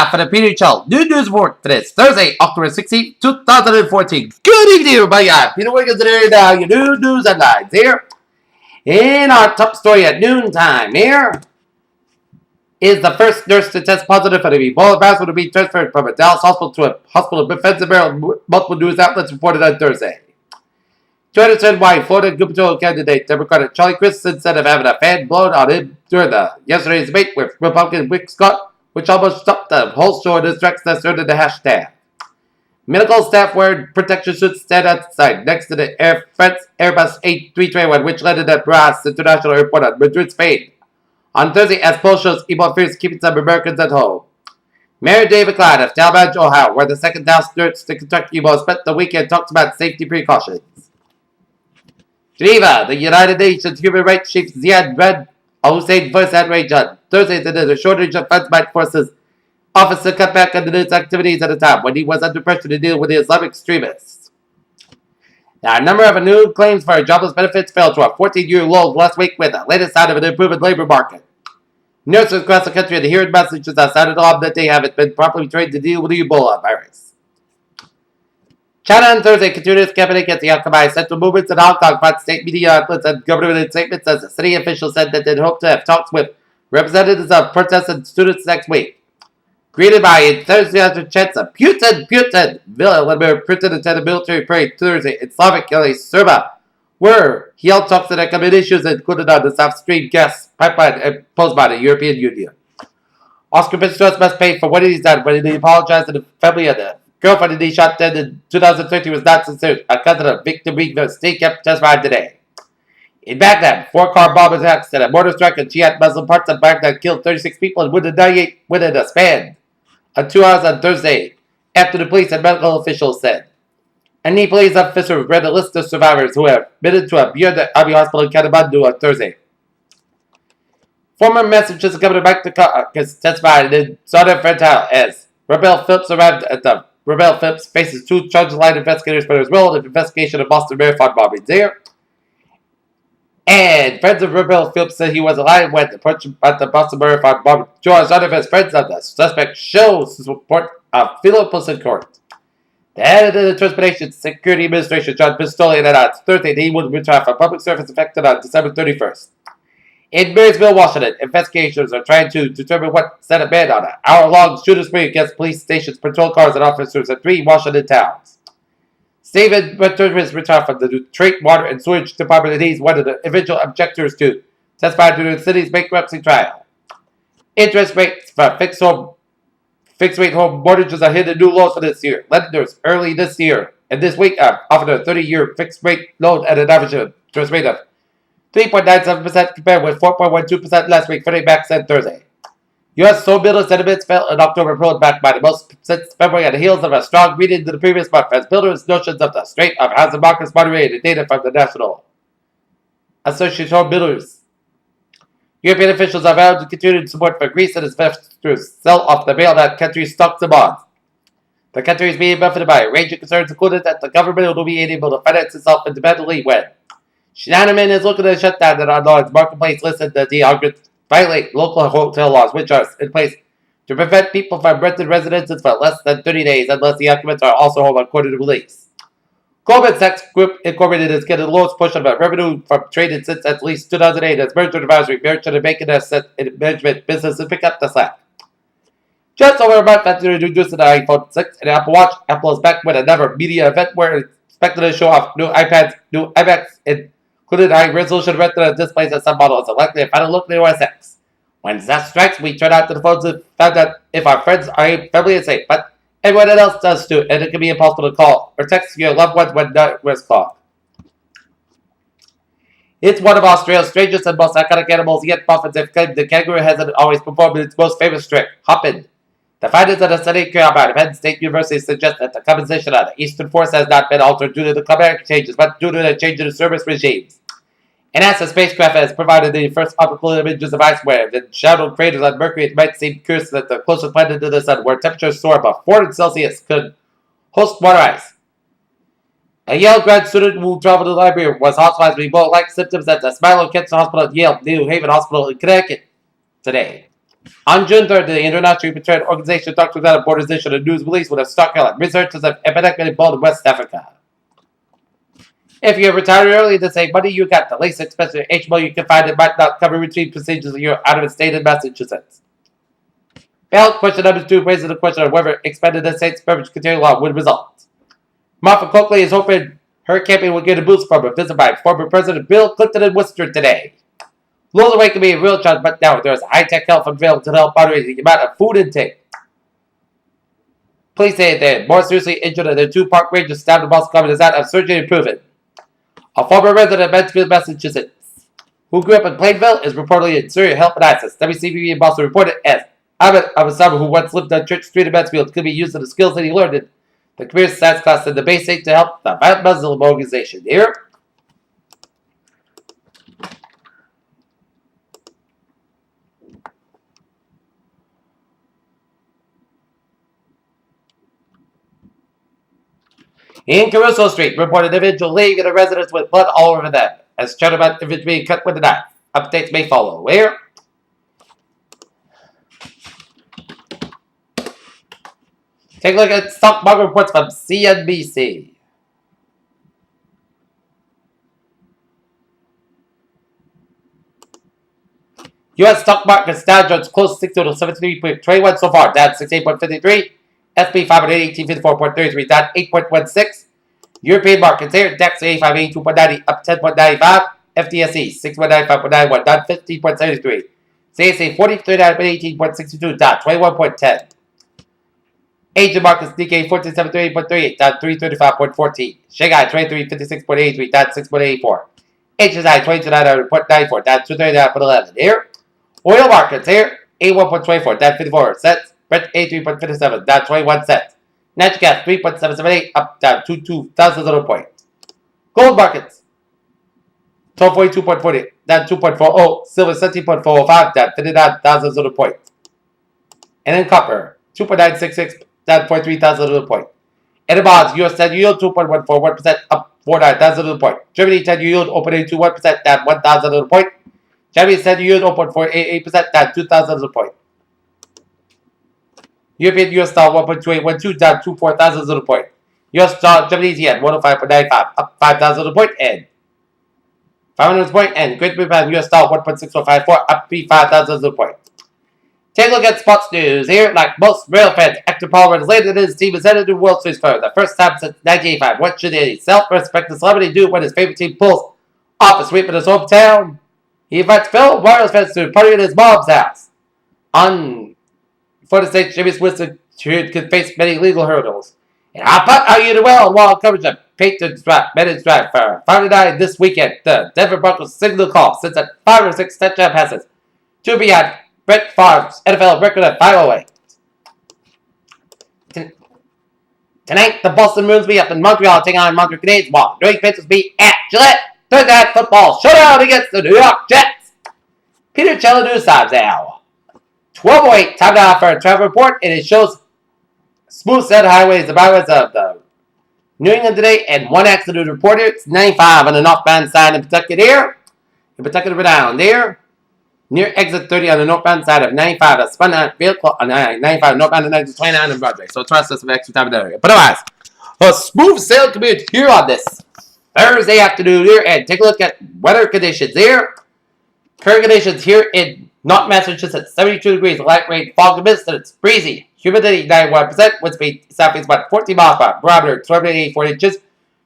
now for the PHL New News Report. Today is Thursday, October 16, 2014. Good evening, everybody. Peter Wiggins here now. Your new news headlines here. In our top story at noontime here is the first nurse to test positive for the Ebola virus will be transferred from a Dallas hospital to a hospital in Bethesda, Maryland. Multiple news outlets reported on Thursday. To understand why Florida gubernatorial candidate Democratic Charlie Crist, instead of having a fan blown on him during yesterday's debate with Republican Rick Scott, which almost stopped the whole show in his tracks that started the hashtag. Medical staff wearing protection suits stand outside next to the Air France Airbus A321, which landed at Barajas International Airport on Madrid, Spain, on Thursday as poll shows Ebola fears keeping some Americans at home. Mayor David Clyde of Talmadge, Ohio, where the second Dallas nurse to contract Ebola spent the weekend, talks about safety precautions. Geneva, the United Nations Human Rights Chief Ziad Red Al-Hussein voiced outrage on Thursday that there's a shortage of funds by forces office to cut back on its activities at a time when he was under pressure to deal with the Islamic extremists. Now, a number of new claims for jobless benefits fell to a 14-year low last week with the latest sign of an improving labor market. Nurses across the country are hearing messages outside of the law that they haven't been properly trained to deal with the Ebola virus. China on Thursday continued its campaign against the Al-Qaeda central movements in Hong Kong, but state media outlets and government statements as the city officials said that they'd hope to have talks with representatives of protests and students next week. Greeted by enthusiastic chants of Putin, Putin! Vladimir Putin attended military parade Thursday in Slavic Serbia, where he held talks on economic issues included on the South Stream gas pipeline imposed by the European Union. Oscar Pistorius must pay for what he's done when he apologized to the family of the girlfriend he shot dead in 2013 was not sincere. A cousin of Victor Weaver State kept testified today. In Baghdad, 4-car bomb attacks and a mortar strike in Shiite Muslim parts of Baghdad killed 36 people and wounded 98 within a span of 2 hours on Thursday, after the police and medical officials said. A knee police officer read a list of survivors who have admitted to a Beyond Army hospital in Kathmandu on Thursday. Former Massachusetts Governor Mike Dukakis testified in Southern Fertile as Rebel Phillips arrived at the Rebel Phillips faces 2 charges line investigators for his role in the investigation of Boston Marathon bombings there. And friends of Rebel Phillips said he was alive when the approach at the Boston Marathon bombing. George, one of his friends of the suspect, shows support of Philippus in court. The head of the Transportation Security Administration, John Pistoli, announced Thursday that he would retire from public service effective on December 31st. In Marysville, Washington, investigators are trying to determine what set a ban on an hour-long shooting spree against police stations, patrol cars, and officers in 3 Washington towns. Stephen Butterman retired from the Detroit Water and Sewage Department, and he's one of the individual objectors to testify during the city's bankruptcy trial. Interest rates for fixed-rate home mortgages are hitting new lows for this year. Lenders early this year and this week have offered a 30-year fixed-rate loan at an average interest rate of 3.97% compared with 4.12% last week, Freddie Mac said Thursday. U.S. home builder sentiments fell in October, pulled back by the most since February on the heels of a strong reading to the previous month as builders' notions of the strength of housing markets moderated data from the National Association of Home Builders. European officials have vowed to continue support for Greece and its investors sell off the bailout country's stocks and bonds. The country is being buffeted by a range of concerns, including that the government will be unable to finance itself independently when Schneiderman is looking to shut down the online marketplace listed that the Congress violate local hotel laws, which are in place to prevent people from renting residences for less than 30 days unless the occupants are also home according to release. Goldman Sachs Group Incorporated is getting the lowest portion of revenue from trading since at least 2008 as merger advisory, merchant and banking asset management businesses pick up the slack. Just over a month after introducing the iPhone 6 and Apple Watch, Apple is back with another media event where it's expected to show off new iPads, new iMacs, and including high-resolution retina displays and some models and likely a final look at the OS X. When that strikes, we turn out to the phones and found out if our friends are family and safe, but everyone else does too, and it can be impossible to call or text your loved ones when not risk call. It's one of Australia's strangest and most iconic animals, yet Buffets have claimed the kangaroo hasn't always performed in its most famous trick, hopping. The findings of the study carried out at Penn State University suggest that the composition of the eastern force has not been altered due to the climatic changes, but due to the change in the service regimes. An NASA spacecraft has provided the first optical images of ice waves and shadowed craters on Mercury. It might seem curious that the closest planet to the Sun, where temperatures soar above 400 Celsius, could host water ice. A Yale grad student who traveled to the library was hospitalized with Ebola-like symptoms at the Smilo Cancer Hospital at Yale New Haven Hospital in Connecticut today. On June 3rd, the International Humanitarian Organization Doctors Without Borders issued a news release with a stock alert. Researchers of epidemic in West Africa. If you retired early to save money, you got the least expensive HMO you can find. It might not cover routine procedures if you're out of state in Massachusetts. Ballot question number 2 raises the question of whether expanded the state's beverage control law would result. Martha Coakley is hoping her campaign will get a boost from a visit by former President Bill Clinton in Worcester today. Losing weight can be a real challenge, but now there is high-tech health available to help moderate the amount of food intake. Police say that more seriously injured than 2 park rangers stabbed in Boston Common is out of surgery proven. A former resident of Mansfield, Massachusetts, who grew up in Plainville, is reportedly in serious health and ISIS. WCVB in Boston reported as Ahmed Abasama, who once lived on Church Street in Mansfield, could be using the skills that he learned in the computer science class in the basic to help the violent Muslim organization. Here. In Caruso Street, reported individual leaving a residence with blood all over them, as shown about individual being cut with a knife. Updates may follow. Where? Take a look at stock market reports from CNBC. U.S. stock market Dow Jones closed 673.21 so far, down 68.53. S&P 500 1854.33, down 8.16. European markets here, DAX 85 82.90, up 10.95. FTSE 6195.91, down 15.73. CAC 43.18.62, down 21.10. Asian markets Nikkei 1473.38, down 335.14. Shanghai 2356.83, down 6.84. HSI 2299.94, down 239.11. Here, oil markets here, 81.24, down 54 cents. Brent 83.57, down 21 cents. Natural gas 3.778, up down 22,000 points. Gold markets 1242.40, down 2.40. Silver 17.405, down 59,000 points. And then copper 2.966, down 0.3,000 points. And the bonds, US 10 yield 2.141%, up 49,000 points. Germany 10 yield opening to 1%, down 1,000 points. Japanese 10 yield 0.488%, down 2,000 points. European US dollar 1.2812, down 24,000 points. US dollar Japanese yen 105.95, up 5,000 points, and 500 points. And Great Britain US dollar 1.6054, up 5,000 points. Take a look at sports news here. Like most rail fans, Hector Palmer has landed his team as headed to World Series for the first time since 1985. What should a self-respecting celebrity do when his favorite team pulls off a sweep in his hometown? He invites fellow Royals fans to party at his mom's house. For the state, Jimmy Swisson could face many legal hurdles. And how about are you doing well while coverage of Patriots draft, Men's draft for Friday night this weekend? The Denver Broncos signal call sits at 5 or 6 touchdown passes. 2 behind Brett Favre's NFL record at 508. Tonight, the Boston Bruins be up in Montreal taking on Montreal Canadiens, while the New York Patriots be at Gillette. Thursday Night Football showdown against the New York Jets. Peter Cello News Times now. 12:08, time now for a travel report, and it shows smooth set highways, the byways of the New England today, and one accident reported. It's 95 on the northbound side in Pawtucket here. In Pawtucket Rhode Island there. Near exit 30 on the northbound side of 95, a spun out vehicle on 95 northbound and exit 29 on Broadway. So trust us some extra time in that area. But otherwise, a smooth sail commute here on this Thursday afternoon here, and take a look at weather conditions here. Current conditions here in North Massachusetts, 72 degrees, light rain, fog and mist, and it's breezy. Humidity 91%, wind speed southeast about 14 miles per hour. Barometer 284 inches.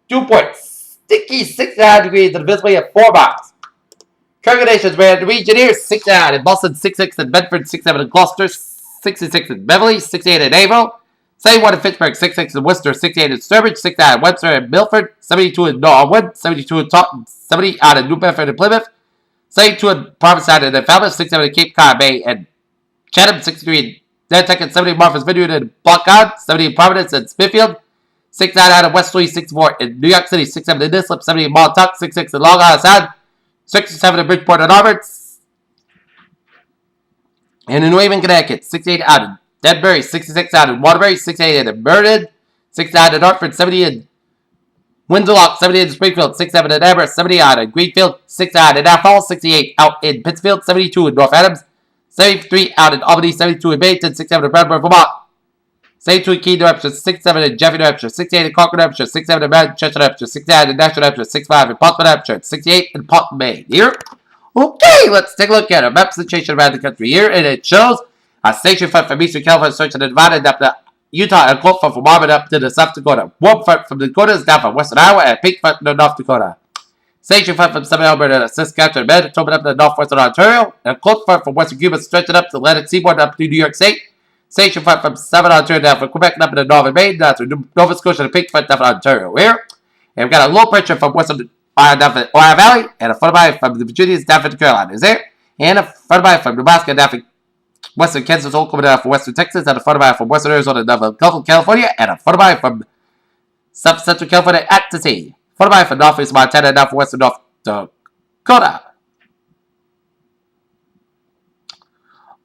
Dew point sticky 69 degrees, and visibility at 4 miles. Current conditions were in the region here, 69 in Boston, 66 in Bedford, 67 in Gloucester, 66 in Beverly, 68 in Averill, 71 in Fitchburg, 66 in Worcester, 68 in Sturbridge, 69 in Webster and Milford, 72 in Norwood, 72 in Taunton, 70 out of New Bedford and Plymouth, 72 in Provincetown and Falmouth, 67 in Cape Cod Bay and Chatham, 63 in Nantucket, 70 in Martha's Vineyard and Blockard, 70 in Providence and Smithfield, 69 out of Westerly, 64 in New York City, 67 in Islip, 70 in Montauk, 66 in Long Island Sound, 67 in Bridgeport and Auburn, and in New Haven, Connecticut, 68 out of Denbury, 66 out in Waterbury, 68 in Meriden, 69 in Hartford, 70 in Windsor, 70 in Springfield, 67 in Amherst, 70 out in Greenfield, 6 out in Athol, 68 out in Pittsfield, 72 in North Adams, 73 out in Albany, 72 in Baton, 67 in Bradford, Vermont. 72 in Keene, New Hampshire, 67 in Jeffrey, New Hampshire, 68 in Concord, New Hampshire, 67 in Manchester, New Hampshire, 69 in Nashville, New Hampshire, 65 in Portsmouth, New Hampshire, 68 in Portland, Maine. Here. Okay, let's take a look at a map situation around the country here, and it shows a station front from Eastern California, searching Nevada, up to Utah, and a cold front from Marvin up to the South Dakota. Warm front from the Dakotas down from Western Iowa, and a pink front from North Dakota. Station front from Southern Alberta, Saskatchewan, Manitoba up to northwestern Ontario, and a cold front from Western Cuba stretching up to the Atlantic seaboard up to New York State. Station front from Southern Ontario down from Quebec and up to Northern Maine, down to Nova Scotia, and a pink front down from Ontario here. And we've got a low pressure from Western down from Ohio Valley, and a front by from the Virginias down from the Carolinas there, and a front by from Nebraska down from Western Kansas, Oklahoma down from Western Texas, and a front by from Western Arizona down from Gulf of California, and a front by from South Central California at the sea. Front by from Northeast Montana down from Western North Dakota.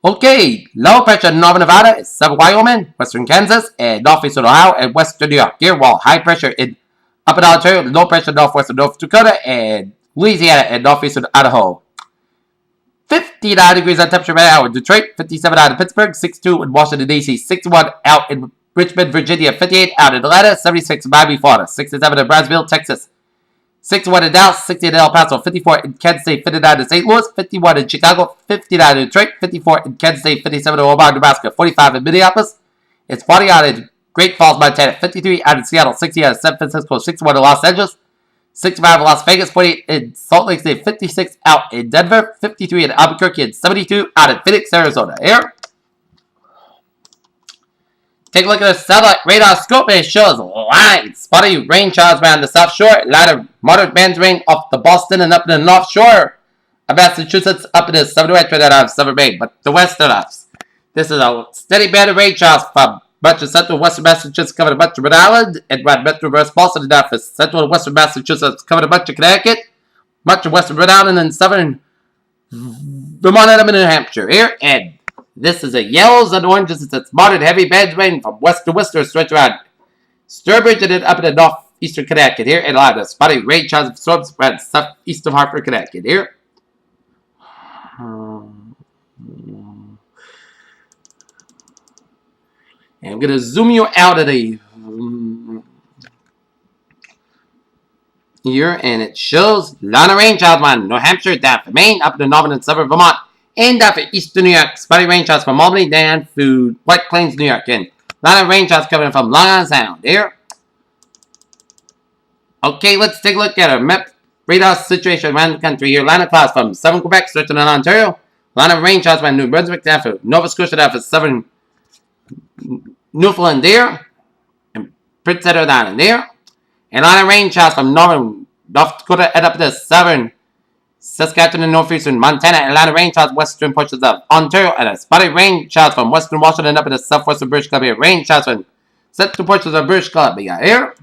Okay, low pressure in Northern Nevada is Southern Wyoming, Western Kansas, and Northeastern Ohio, and Western New York. Here, while high pressure in Upper Ontario, low pressure in Northwestern North Dakota, and Louisiana, and Northeastern Idaho. 59 degrees on temperature right now in Detroit, 57 out in Pittsburgh, 62 in Washington, D.C., 61 out in Richmond, Virginia, 58 out in Atlanta, 76 in Miami, Florida, 67 in Brownsville, Texas, 61 in Dallas, 60 in El Paso, 54 in Kansas State, 59 in St. Louis, 51 in Chicago, 59 in Detroit, 54 in Kansas State, 57 in Omaha, Nebraska, 45 in Minneapolis. It's 40 out in Great Falls, Montana, 53 out in Seattle, 60 out in San Francisco, 61 in Los Angeles, 65 in Las Vegas, 48 in Salt Lake City, 56 out in Denver, 53 in Albuquerque, and 72 out in Phoenix, Arizona. Here. Take a look at the satellite radar scope, and it shows lines. Spotty rain showers around the South Shore. A lot of moderate bands rain off the Boston and up in the North Shore of Massachusetts, up in the southern west right out of Southern Maine, but the western ups. This is a steady band of rain showers from much of central western Massachusetts, covering much of Rhode Island, and around Metro West Boston, and down for central and western Massachusetts, covering much of Connecticut, much of western Rhode Island, and southern Vermont and New Hampshire. Here, and this is a yellows and oranges. It's moderate heavy bands rain from west to western stretch around Sturbridge and then up in the northeastern Connecticut here, and a lot of spotty rain showers and storms around southeast of Hartford, Connecticut here. And I'm going to zoom you out of the here, and it shows a lot of rain showers from New Hampshire, down from Maine, up to northern and southern Vermont, and down for eastern New York. Spotty rain showers from Albany down to White Plains, New York, and a lot of rain showers coming from Long Island Sound here. Okay, let's take a look at our map radar situation around the country here. Line of clouds from southern Quebec, stretching in Ontario. Line of rain showers from New Brunswick, down for Nova Scotia, down for southern Newfoundland there, and Prince Edward Island there. And a lot of rain showers from northern North Dakota and up to southern Saskatchewan and northeastern Montana, and a lot of rain showers western portions of Ontario, and a spotty rain showers from western Washington up to southwestern British Columbia. Rain showers from central portions of British Columbia here.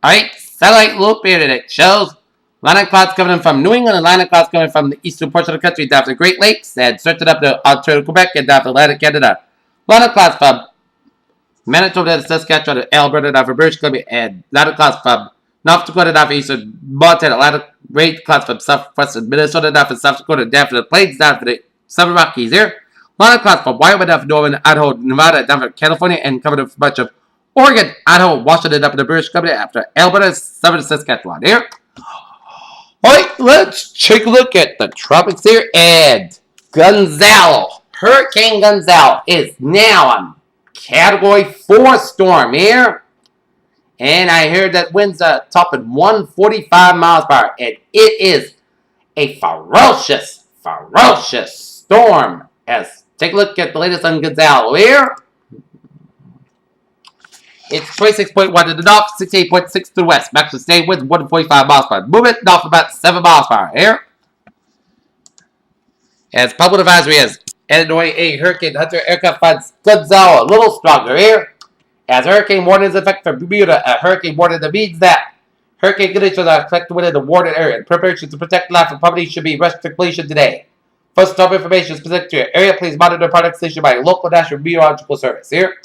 Alright, satellite loop here that it shows line of clouds coming from New England, and line of clouds coming from the eastern portion of the country down to the Great Lakes, and stretching up to Ontario, Quebec, and down to Atlantic Canada. Line of clouds from Manitoba to Saskatchewan to Alberta, down for British Columbia, and line of clouds from North Dakota down for eastern Montana. Line of rain clouds from southwestern Minnesota down for South Dakota, down for the Plains, down for the Southern Rockies here. Line of clouds from Wyoming down for northern Idaho, Nevada, down for California, and covering much of Oregon, Idaho, Washington, up in the British Columbia, after Alberta, southern Saskatchewan here. Alright, let's take a look at the tropics here, and Gonzalo, Hurricane Gonzalo, is now on Category 4 storm here, and I heard that winds are topping 145 miles per hour, and it is a ferocious storm. As take a look at the latest on Gonzalo here. It's 26.1 to the north, 68.6 to the west. Maximum sustained winds 145 miles per hour. Movement north about 7 miles per hour here. As public advisory is Illinois, a Hurricane Hunter aircraft finds Gonzalo a little stronger here. As hurricane warning is in effect for Bermuda, a hurricane warning that means that hurricane conditions are expected within the warning area. Preparations to protect life and property should be rushed to completion today. For storm information specific to your area, please monitor product station by your local National Meteorological Service here.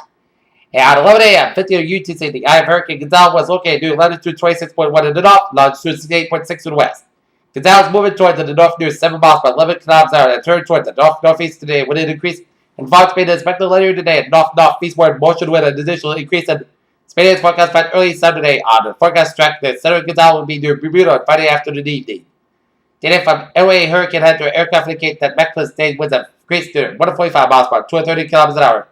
At 11 a.m., 50 UTC, the eye of Hurricane Gonzalo was located due latitude 26.1 to the north, longitude 68.6 to the west. Gonzales moving towards the north near 7 miles per 11 kilometers an hour and turn towards the north-northeast today with an increase in fog speed expected later today at north-northeastward motion with an additional increase in speed is forecast by early Saturday on the forecast track. The center of Gonzales will be near Bermuda on Friday afternoon and evening. Data from LA Hurricane Hunter aircraft indicate that Mecklen's state winds have increased to 145 miles per hour, 230 kilometers an hour.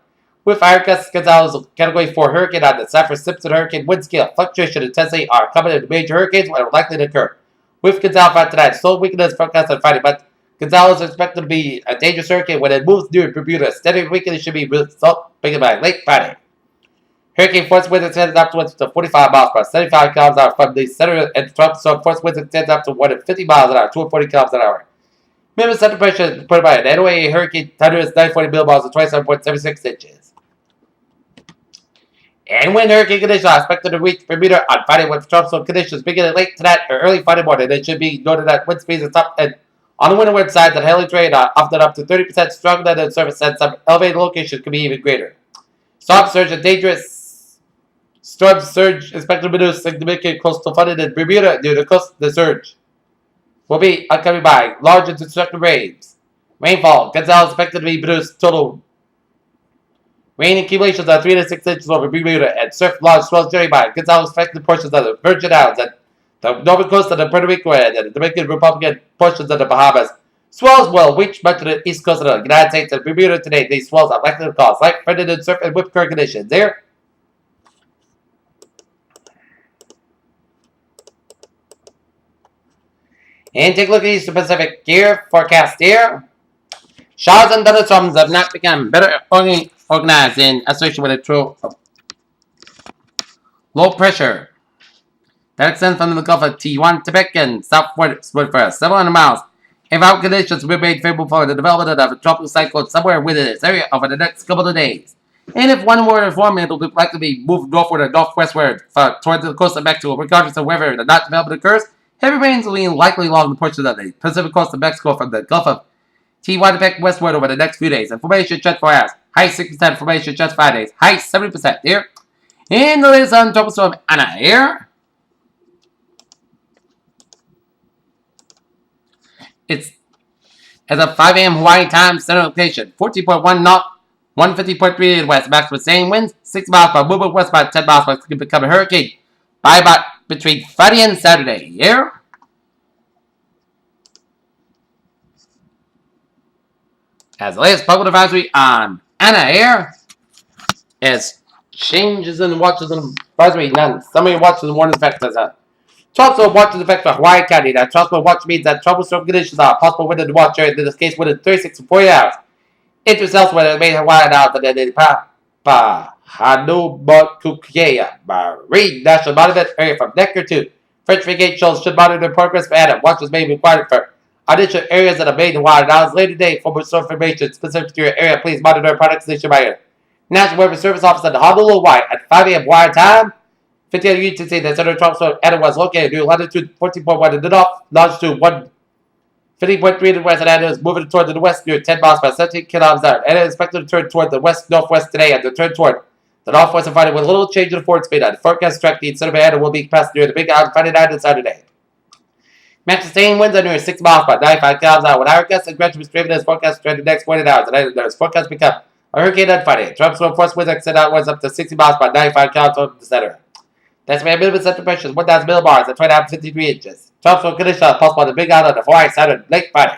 With fire gusts, Gonzales Category 4 hurricane on the Saffir-Simpson hurricane wind scale. Fluctuation and intensity are common in major hurricanes and are likely to occur. With Gonzales for tonight, slow weakness forecast on Friday, but Gonzales is expected to be a dangerous hurricane when it moves near Bermuda. Steady weakness should be resulting by late Friday. Hurricane force winds extends upwards to 45 miles per hour, 75 kilometers an hour from the center, and tropical force winds extends up to 150 miles an hour, 240 kilometers an hour. Minimum center pressure is reported by an NOAA hurricane thunder is 940 millibars and 27.76 inches. And wind hurricane conditions are expected to reach Bermuda on Friday with tropical conditions beginning late tonight or early Friday morning. It should be noted that wind speeds are up and on the windward side that hilly terrain are often up to 30% stronger than the surface, and some elevated locations can be even greater. Storm surge and dangerous storm surge expected to produce significant coastal flooding in Bermuda due to the surge will be accompanied by large and destructive rains. Rainfall. Gonzales expected to be produced total rain accumulations of 3 to 6 inches over Bermuda and surf large swells during by Gonzales affected portions of the Virgin Islands and the northern coast of the Puerto Rico and the Dominican Republic portions of the Bahamas. Swells will reach much of the east coast of the United States and Bermuda today. These swells are likely to cause light, threatening surf and whip current conditions. There. And take a look at the Eastern Pacific here. Forecast here. Showers and thunderstorms have not become better organized in association with a trough of low pressure that extends from the Gulf of Tijuana, Tibet, and southward for several hundred miles. Environmental conditions will be made favorable for the development of a tropical cyclone somewhere within this area over the next couple of days. And if one were to form, it will likely be moved northward or northwestward towards the coast of Mexico, regardless of whether the not development occurs. Heavy rains will be likely along the portions of the Pacific coast of Mexico from the Gulf of Tijuana westward over the next few days. Information just 4 hours. High 6%. Information just 5 days. High 70% here. And the latest on Tropical Storm Ana here. It's as of 5 a.m. Hawaii time, center location. 14.1 knot, 150.3 in west. Max with same winds, 6 miles per movement west by 10 miles per could become a hurricane by about between Friday and Saturday. Yeah? As the latest public advisory on Ana here is changes in watches and advisory. None. Summary watches and warning effects as a tropical watches effect for Hawaii County. That tropical watch means that tropical storm conditions are possible within the watch area. In this case, within 36 to 40 hours. Interest elsewhere that made Hawaii out of the Papa Hanubakukea Marine National Monument area from Necker to French frigate shoals should monitor progress for Ana. Watches may be required for additional areas that are made in Hawaii Islands later today. For more information specific to your area, please monitor product condition by your National Weather Service Office in Honolulu, Hawaii at 5 a.m. Hawaii time. 50 you to say that Center of Tropical Ana was located near latitude 14.1 in the north, longitude 150.3 in the west, and Ana is moving toward the west near 10 miles per 17 kilometers an hour. Ana is expected to turn toward the west-northwest today and to turn toward the northwest on Friday with a little change in the forward speed. On the forecast track, the center of Ana will be passed near the Big Island Friday night and Saturday. Max sustained winds are near 6 miles per 95 kilometers an hour. With higher gusts and gradually streaming as forecast during the next 48 hours, and there is forecast become a hurricane on Friday. Tropical force winds extend outwards up to 60 miles per 95 kilometers from the center. That's my minimum center pressure is 1,000 millibars at 253 inches. Tropical conditions are possible on the Big Island of Hawaii Saturday, late Friday.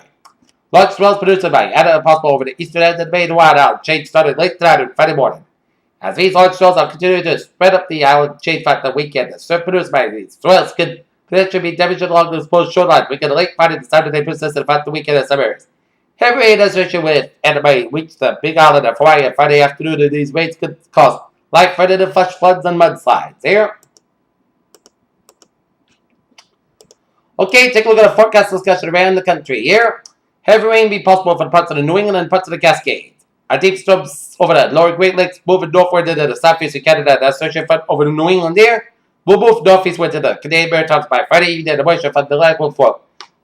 Large swells produced by Ana are possible over the eastern end of the main Hawaii Island. Change started late tonight and Friday morning. As these large swells are continuing to spread up the island chain throughout the weekend, the surf produced by these swells could potentially be damaged along the exposed shoreline. Weekend late Friday and Saturday persist throughout the weekend in some areas. Heavy rain associated with Ana may reach the Big Island of Hawaii on Friday afternoon, and these rains could cause life-threatening flash floods and mudslides. Here. Okay, take a look at a forecast discussion around the country here. Heavy rain be possible for parts of the New England and parts of the Cascades. A deep storms over the lower Great Lakes moving northward into the southeast of Canada. The associated front over the New England there will move northeastward to the Canadian Maritimes by Friday evening. The moisture from the land will form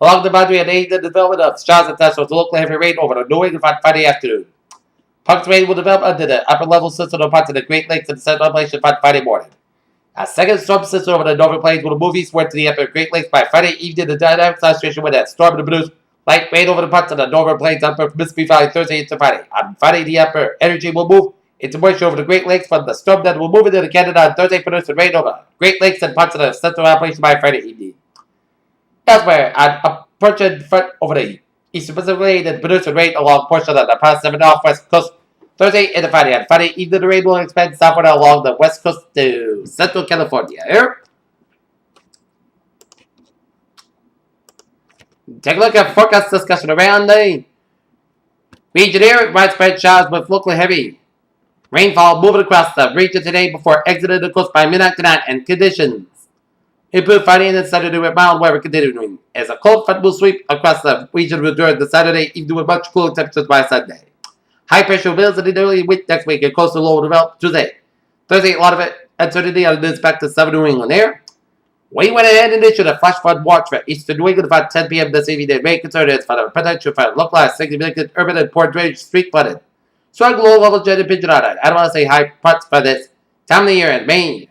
along the boundary and aid the development of showers and thunderstorms. Local heavy rain over the New England on Friday afternoon. Parts of rain will develop under the upper level system of parts of the Great Lakes and the Central Appalachian on Friday morning. A second storm system over the Northern Plains will move eastward to the upper Great Lakes by Friday evening. The dynamic situation with that storm to produce light rain over the parts of the Northern Plains upper Mississippi Valley Thursday into Friday. On Friday, the upper energy will move into moisture over the Great Lakes from the storm that will move into Canada on Thursday, producing rain over Great Lakes and parts of the central Appalachian by Friday evening. Elsewhere, an approaching front over the eastern Pacific that produces rain along portions of the Pacific Northwest coast Thursday into Friday. On Friday evening, the rain will expand southward along the west coast to central California. Here. Take a look at forecast discussion around the region here. Widespread showers with locally heavy rainfall moving across the region today before exiting the coast by midnight tonight, and conditions improve Friday and Saturday with mild weather continuing as a cold front will sweep across the region during the Saturday evening with much cooler temperatures by Sunday. High pressure winds in the early week next week and coastal low develop Tuesday. Thursday, a lot of it uncertainty on this back to southern New England here. We went ahead and issued a flash flood watch for eastern New England about 10 p.m. this evening. Main concern is for the potential for localized significant urban and port drainage street flooding. Strong low level jet pigeon on it. I don't want to say high parts for this time of the year in Maine.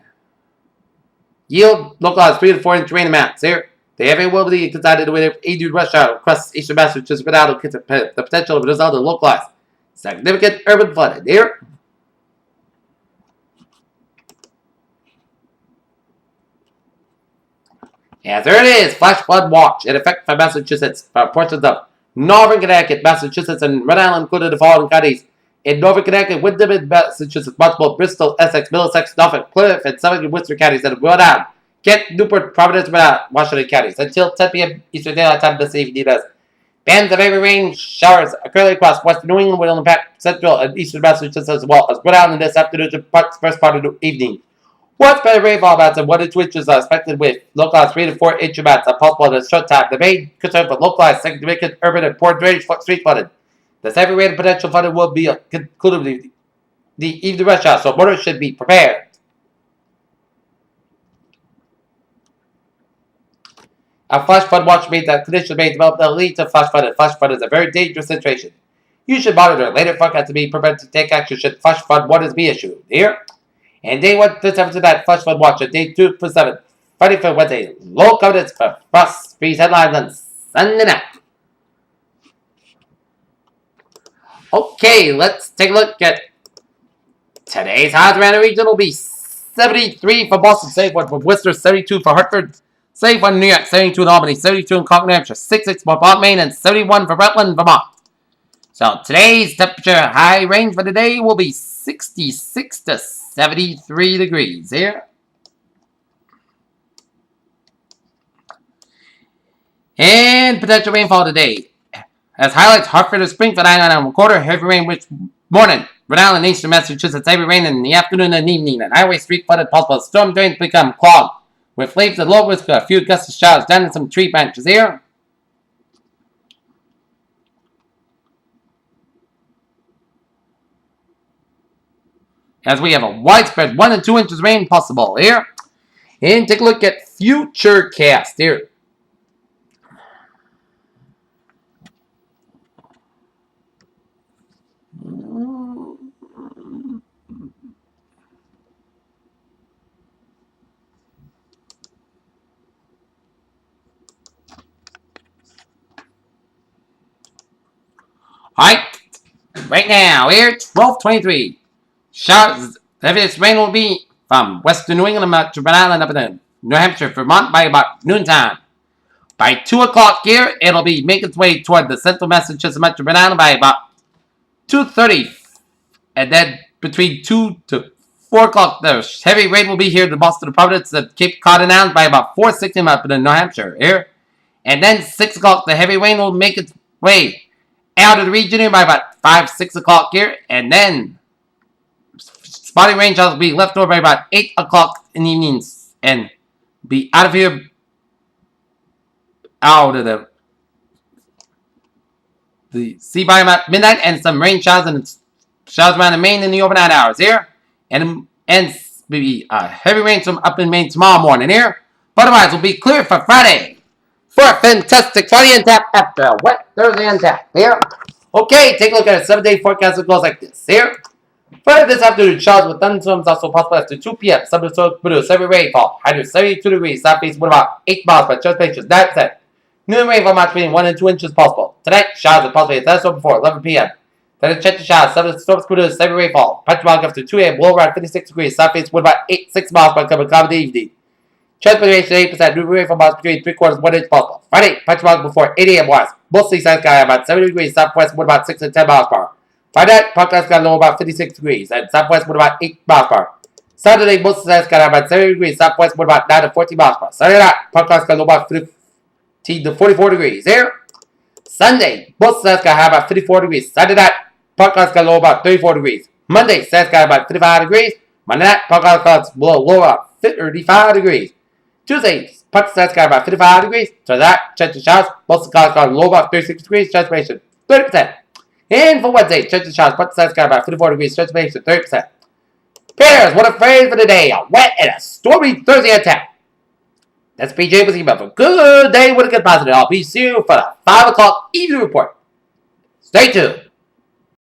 Yield localized 3 to 4 inch rain amounts here. The heavy will be considered with a due rush hour across eastern Massachusetts without the potential of a result of localized significant urban flooding here. Yes, there it is. Flash flood watch in effect for Massachusetts for portions of northern Connecticut, Massachusetts, and Rhode Island, including the following counties. In northern Connecticut, Windham and Massachusetts, multiple Bristol, Essex, Middlesex, Norfolk, Plymouth, and southern and Worcester counties, and Rhode Island, Kent, Newport, Providence, Washington counties. Until 10 p.m. Eastern Daylight Time this evening, bands of heavy rain showers occurring across western New England will impact central and eastern Massachusetts as well as Rhode Island this afternoon to first part of the evening. Widespread rainfall amounts of 1 to 2 inches are expected with localized 3 to 4 inch amounts are possible in a short time. The main concern for localized significant urban and port drainage street flooding. This heavy rain and potential flooding will be included the evening rush hour, so motorists should be prepared. A flash flood watch means that conditions may develop that lead to flash flood, and flash flood is a very dangerous situation. You should monitor later forecast to be prepared to take action should flash flood warnings be issued. Here. And day 1 to 7 tonight, flash flood watch. And day 2 to 7, Friday for Wednesday. Low confidence for frost freeze headlines on Sunday night. Okay, let's take a look at today's highs around the region. Will be 73 for Boston, safe one for Worcester, 72 for Hartford, safe one New York, 72 in Albany, 72 in Concord, New Hampshire, 66 for Vermont, Maine, and 71 for Rutland, Vermont. So today's temperature high range for the day will be 66 to 73 degrees here. And potential rainfall today. As highlights, Hartford and Springfield, 9.25, heavy rain which morning. Rhode Island, eastern Massachusetts, heavy rain in the afternoon and evening. And highway street flooded, possible storm drains become clogged. With waves at low risk, a few gusts of showers down in some tree branches here. As we have a widespread 1 to 2 inches rain possible here. And take a look at future cast here. Alright, right now, here, 12:23. Showers, heaviest rain will be from western New England to Rhode Island up in New Hampshire, Vermont by about noontime. By 2 o'clock here, it'll be making its way toward the central Massachusetts metro Rhode Island by about 2:30. And then between 2 to 4 o'clock, the heavy rain will be here to Boston, Providence, and Cape Cod and Islands by about 4:60 up in New Hampshire here. And then 6 o'clock, the heavy rain will make its way out of the region here by about 5, 6 o'clock here. And then spotty rain showers will be left over by about 8 o'clock in the evenings and be out of here, out of the sea by about midnight, and some rain showers and showers around the Maine in the overnight hours here. And maybe heavy rain up in Maine tomorrow morning here. But otherwise, will be clear for Friday. For a fantastic Friday and tap after a wet Thursday and tap here. Okay, take a look at a 7-day forecast that goes like this here. Further this afternoon, showers with thunderstorms also possible after 2 p.m. Some produce heavy rainfall. High 72 degrees. Southeast wind about 8 miles per translation. 9%. New rainfall amounts between 1 and 2 inches possible. Tonight, showers with possibly a thunderstorm before 11 p.m. Then a chance of showers. Some storms produce heavy rainfall. Patchwork after 2 a.m. Low around 56 degrees. Southeast wind about 6 miles per calm in the evening. Transportation 8%. New rainfall amounts between 3/4 and 1 inch possible. Friday, patchwork before 8 a.m. west. Mostly sunny sky about 70 degrees. Southwest wind about 6 and 10 miles per hour. Friday, Podcast got low about 56 degrees, and southwest wind about 8 miles per hour. Saturday, most of the got about 70 degrees, southwest wind about 9 to 14 miles per hour. Saturday night, Podcast got low about 15 to 44 degrees. Here, Sunday, most of the got about 54 degrees. Saturday night, Podcast got low about 34 degrees. Monday, Saturday got about 55 degrees. Monday night, Podcast got low about 35 degrees. Tuesday, Podcast got about 55 degrees. So that, chance of showers, most of the got low about 36 degrees, transpiration 30%. And for Wednesday, chance of showers, but the sun's got about 54 degrees, transpiration 30%. Bears, what a phrase for today. A wet and a stormy Thursday attack. That's PJ with you about a good day with a good positive. I'll be soon for the 5 o'clock evening report. Stay tuned.